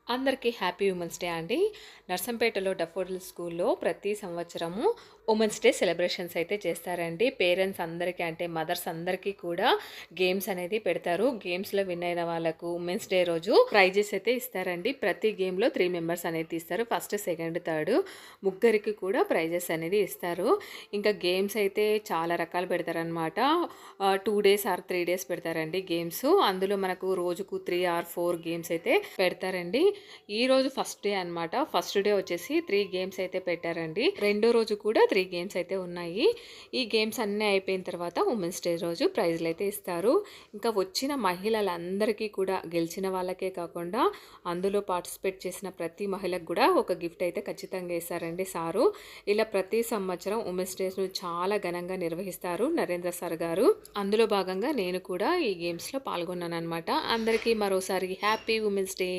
అందరికీ happy women's day అండి. నర్సంపేటలో డఫోడిల్ స్కూల్లో ప్రతి సంవత్సరము ఉమెన్స్ డే సెలబ్రేషన్స్ అయితే చేస్తారండి. పేరెంట్స్ అందరికీ అంటే మదర్స్ అందరికీ కూడా గేమ్స్ అనేది పెడతారు. గేమ్స్‌లో విన్ అయిన వాళ్ళకు ఉమెన్స్ డే రోజు ప్రైజెస్ అయితే ఇస్తారండి. ప్రతి గేమ్‌లో 3 మెంబర్స్ అనేది ఇస్తారు. ఫస్ట్, సెకండ్, థర్డ్ ముగ్గురికి కూడా ప్రైజెస్ అనేది ఇస్తారు. ఇంకా గేమ్స్ అయితే చాలా రకాలు పెడతారనమాట. 2 డేస్ ఆర్ 3 డేస్ పెడతారండి గేమ్స్. అందులో మనకు రోజుకు 3 ఆర్ 4 గేమ్స్ అయితే పెడతారండి. ఈరోజు ఫస్ట్ డే అనమాట. ఫస్ట్ డే వచ్చేసి 3 గేమ్స్ అయితే పెట్టారండి. రెండో రోజు కూడా 3 గేమ్స్ అయితే ఉన్నాయి. ఈ గేమ్స్ అన్నీ అయిపోయిన తర్వాత ఉమెన్స్ డే రోజు ప్రైజ్లు అయితే ఇస్తారు. ఇంకా వచ్చిన మహిళలందరికీ కూడా గెలిచిన వాళ్ళకే కాకుండా అందులో పార్టిసిపేట్ చేసిన ప్రతి మహిళకు కూడా ఒక గిఫ్ట్ అయితే ఖచ్చితంగా ఇస్తారండి సారు. ఇలా ప్రతి సంవత్సరం ఉమెన్స్ డేస్ను చాలా ఘనంగా నిర్వహిస్తారు నరేంద్ర సార్ గారు. అందులో భాగంగా నేను కూడా ఈ గేమ్స్లో పాల్గొన్నాను అనమాట. అందరికీ మరోసారి హ్యాపీ ఉమెన్స్ డే.